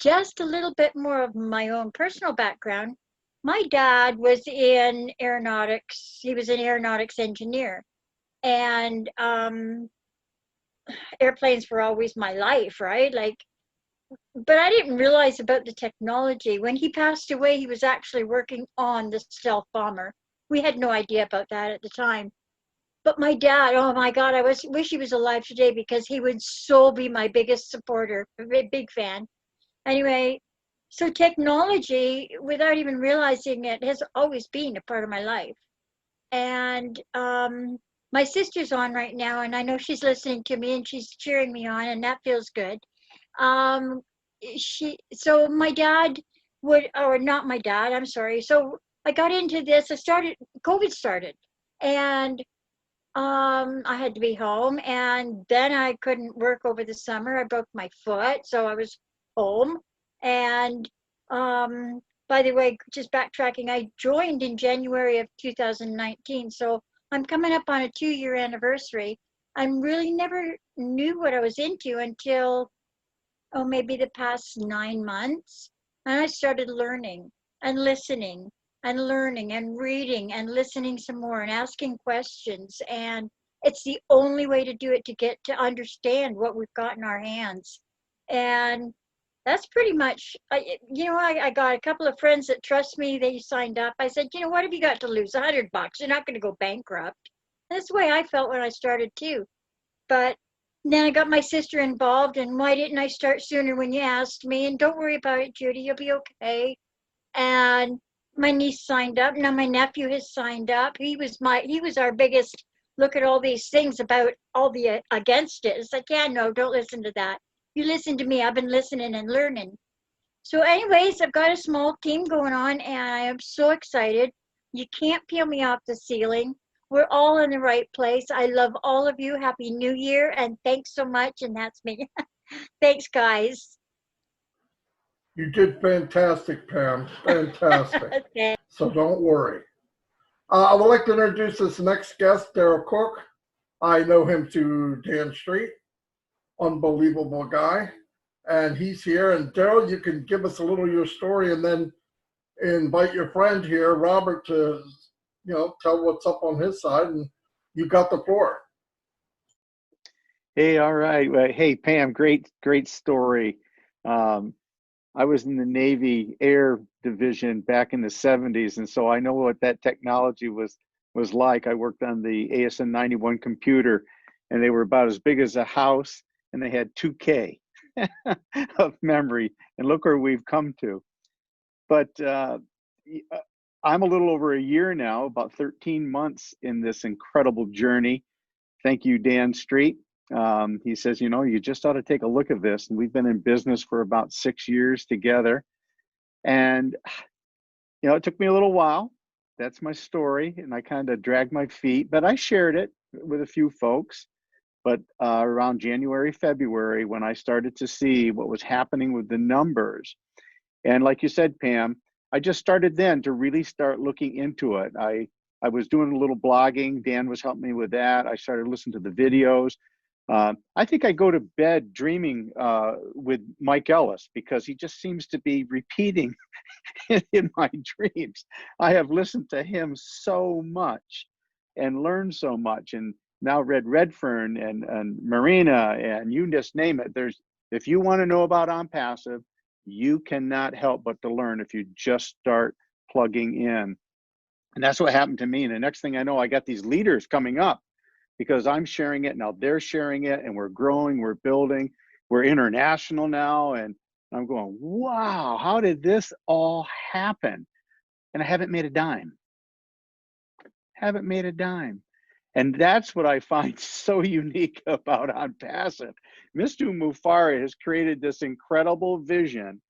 just a little bit more of my own personal background. My dad was in aeronautics. He was an aeronautics engineer. And airplanes were always my life, right? Like, but I didn't realize about the technology. When he passed away, he was actually working on the stealth bomber. We had no idea about that at the time. But my dad, oh my God, I wish he was alive today, because he would so be my biggest supporter, a big fan. Anyway, so technology, without even realizing it, has always been a part of my life. And my sister's on right now, and I know she's listening to me and she's cheering me on, and that feels good. So my dad or not my dad, I'm sorry. So I got into this. COVID started, and I had to be home, and then I couldn't work over the summer. I broke my foot, so I was home. And by the way, just backtracking, I joined in January of 2019, so I'm coming up on a 2-year anniversary. I really never knew what I was into until, maybe the past 9 months. And I started learning and listening and learning and reading and listening some more and asking questions. And it's the only way to do it, to get to understand what we've got in our hands. And that's pretty much, I got a couple of friends that trust me. They signed up. I said, you know, what have you got to lose? $100. You're not going to go bankrupt. That's the way I felt when I started too. But then I got my sister involved, and why didn't I start sooner when you asked me? And don't worry about it, Judy, you'll be okay. And my niece signed up. Now my nephew has signed up. He was our biggest, look at all these things about all the against it. It's like, yeah, no, don't listen to that. You listen to me. I've been listening and learning. So anyways, I've got a small team going on, and I am so excited. You can't peel me off the ceiling. We're all in the right place. I love all of you. Happy New Year, and thanks so much. And that's me. Thanks, guys. You did fantastic, Pam. Fantastic. Okay. So don't worry. I would like to introduce this next guest, Daryl Cook. I know him through Dan Street. Unbelievable guy. And he's here. And Daryl, you can give us a little of your story, and then invite your friend here, Robert, to tell what's up on his side. And you got the floor. Hey, all right. Well, hey, Pam, great story. I was in the Navy Air Division back in the 70s, and so I know what that technology was like. I worked on the ASN 91 computer, and they were about as big as a house, and they had 2K of memory. And look where we've come to. But I'm a little over a year now, about 13 months in this incredible journey. Thank you, Dan Street. He says, you just ought to take a look at this. And we've been in business for about 6 years together. And, it took me a little while. That's my story. And I kind of dragged my feet, but I shared it with a few folks. But around January, February, when I started to see what was happening with the numbers, and like you said, Pam, I just started then to really start looking into it. I was doing a little blogging. Dan was helping me with that. I started listening to the videos. I think I go to bed dreaming with Mike Ellis, because he just seems to be repeating in my dreams. I have listened to him so much and learned so much, and now read Redfern and Marina, and you just name it. If you want to know about OnPassive, you cannot help but to learn if you just start plugging in. And that's what happened to me. And the next thing I know, I got these leaders coming up because I'm sharing it. Now they're sharing it, and we're growing, we're building. we're international now. And I'm going, wow, how did this all happen? And I haven't made a dime. Haven't made a dime. And that's what I find so unique about OnPassive. Mr. Mufari has created this incredible vision,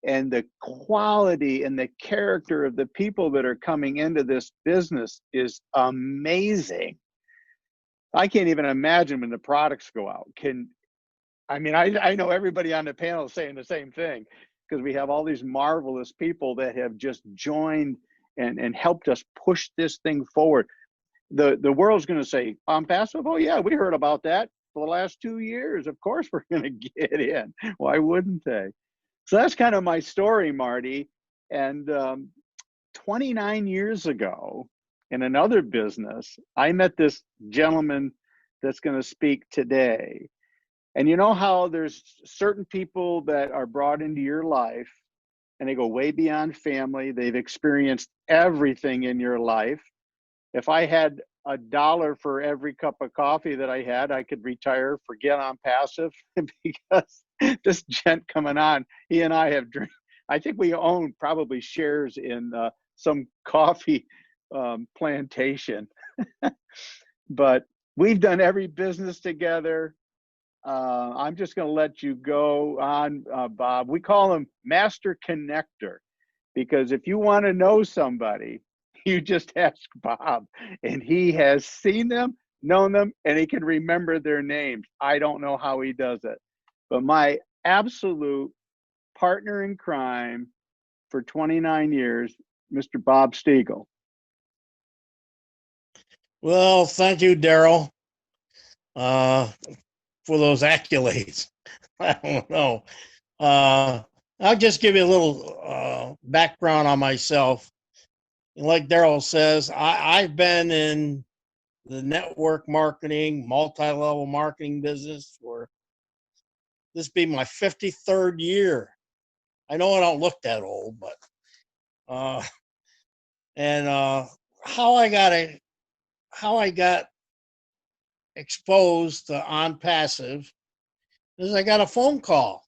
and the quality and the character of the people that are coming into this business is amazing. I can't even imagine when the products go out. I know everybody on the panel is saying the same thing, because we have all these marvelous people that have just joined and helped us push this thing forward. The world's going to say, OnPassive? Oh yeah, we heard about that for the last 2 years. Of course we're going to get in. Why wouldn't they? So that's kind of my story, Marty. And 29 years ago, in another business, I met this gentleman that's going to speak today. And you know how there's certain people that are brought into your life and they go way beyond family. They've experienced everything in your life. If I had $1 for every cup of coffee that I had, I could retire, forget OnPassive, because this gent coming on, he and I have I think we own probably shares in some coffee plantation. But we've done every business together. I'm just going to let you go on, Bob. We call him Master Connector, because if you want to know somebody, you just ask Bob, and he has seen them, known them, and he can remember their names. I don't know how he does it, but my absolute partner in crime for 29 years, Mr. Bob Stiegel. Well, thank you, Daryl, for those accolades. I don't know. I'll just give you a little background on myself. Like Daryl says, I've been in the network marketing, multi-level marketing business for this be my 53rd year. I know I don't look that old, but how I got exposed to OnPassive is I got a phone call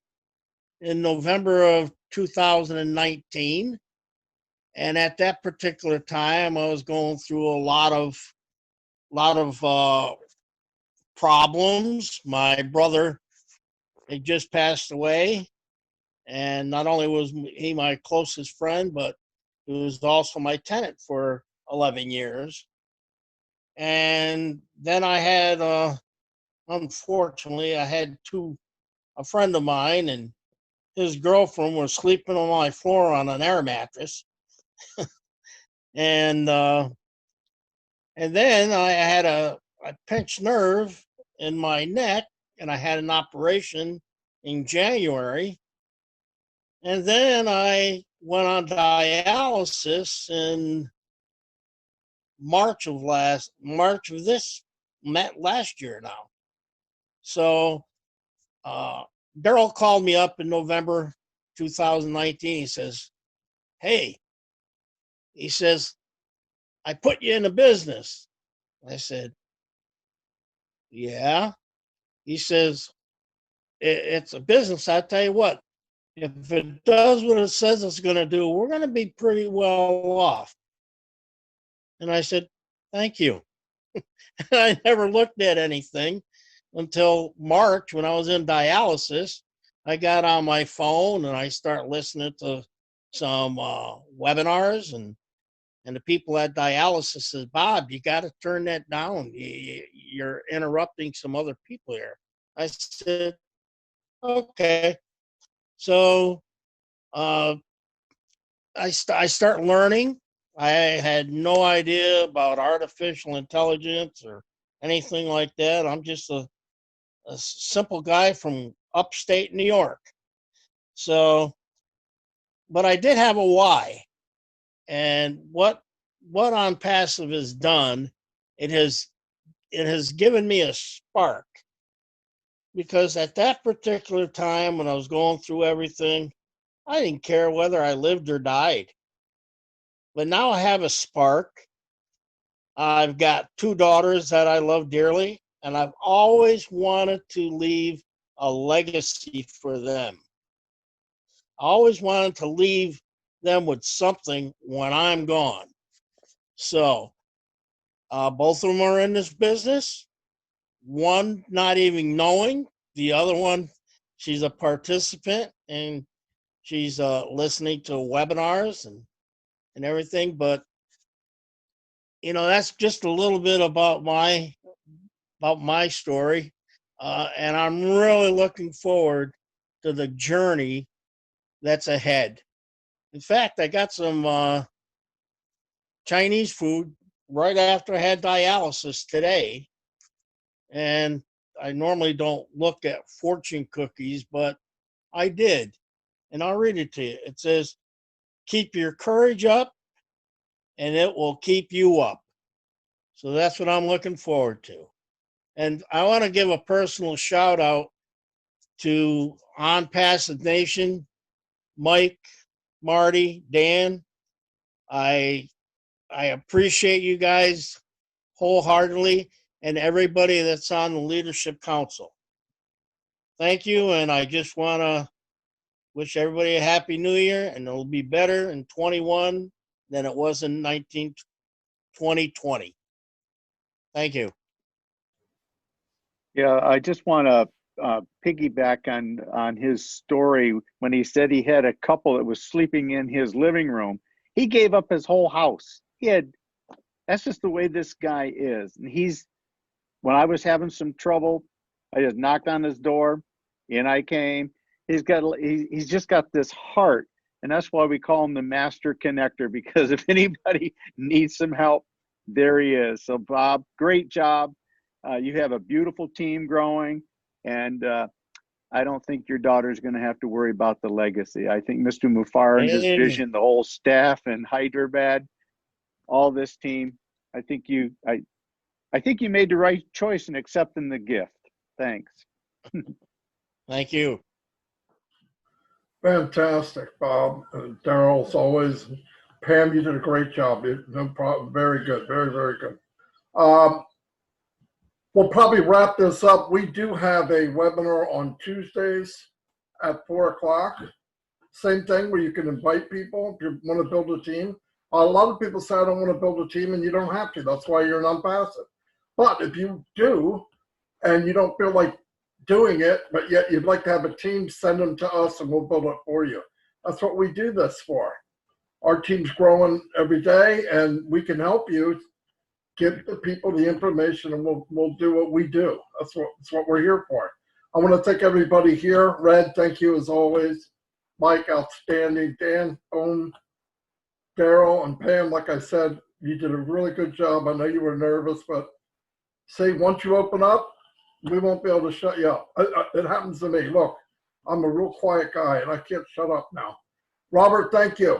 in November of 2019. And at that particular time, I was going through a lot of problems. My brother had just passed away, and not only was he my closest friend, but he was also my tenant for 11 years. And then I had, unfortunately, I had a friend of mine and his girlfriend was sleeping on my floor on an air mattress. And then I had a pinched nerve in my neck, and I had an operation in January. And then I went on dialysis in March of last year now. So Daryl called me up in November 2019. He says, "Hey," he says, "I put you in a business." I said, "Yeah." He says, "It's a business. I tell you what, if it does what it says it's going to do, we're going to be pretty well off." And I said, "Thank you." I never looked at anything until March when I was in dialysis. I got on my phone and I started listening to some webinars, and the people at dialysis says, "Bob, you got to turn that down. You're interrupting some other people here." I said, "Okay." So I start learning. I had no idea about artificial intelligence or anything like that. I'm just a simple guy from upstate New York. So, but I did have a why. And what OnPassive has done, it has given me a spark, because at that particular time when I was going through everything, I didn't care whether I lived or died. But now I have a spark. I've got 2 daughters that I love dearly, and I've always wanted to leave a legacy for them. I always wanted to leave them with something when I'm gone. So both of them are in this business. One not even knowing, the other one, she's a participant and she's listening to webinars and everything. But that's just a little bit about my story, and I'm really looking forward to the journey that's ahead. In fact, I got some Chinese food right after I had dialysis today, and I normally don't look at fortune cookies, but I did, and I'll read it to you. It says, "Keep your courage up, and it will keep you up." So that's what I'm looking forward to. And I want to give a personal shout out to OnPassive Nation, Mike, Marty, Dan. I appreciate you guys wholeheartedly and everybody that's on the Leadership Council. Thank you, and I just want to wish everybody a happy new year, and it'll be better in 21 than it was in 2020. Thank you. Yeah, I just want to piggyback on his story when he said he had a couple that was sleeping in his living room. He gave up his whole house. That's just the way this guy is. And when I was having some trouble, I just knocked on his door, and I came. He's just got this heart, and that's why we call him the master connector, because if anybody needs some help, there he is. So Bob, great job. You have a beautiful team growing, and I don't think your daughter's going to have to worry about the legacy. I think Mr. Mufar and his vision, the whole staff and Hyderabad, all this team, I think you made the right choice in accepting the gift. Thanks. Thank you. Fantastic, Bob. Daryl, as always. Pam, you did a great job. No problem. Very good. Very, very good. We'll probably wrap this up. We do have a webinar on Tuesdays at 4 o'clock. Same thing where you can invite people if you want to build a team. A lot of people say, I don't want to build a team, and you don't have to. That's why you're an OnPassive. But if you do, and you don't feel like doing it, but yet you'd like to have a team, send them to us, and we'll build it for you. That's what we do this for. Our team's growing every day, and we can help you. Give the people the information, and we'll do what we do. That's what we're here for. I want to thank everybody here. Red, thank you as always. Mike, outstanding. Dan, Owen, Daryl, and Pam, like I said, you did a really good job. I know you were nervous, but see, once you open up, we won't be able to shut you up. It happens to me. Look, I'm a real quiet guy, and I can't shut up now. Robert, thank you.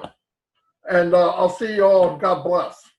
And I'll see you all. God bless.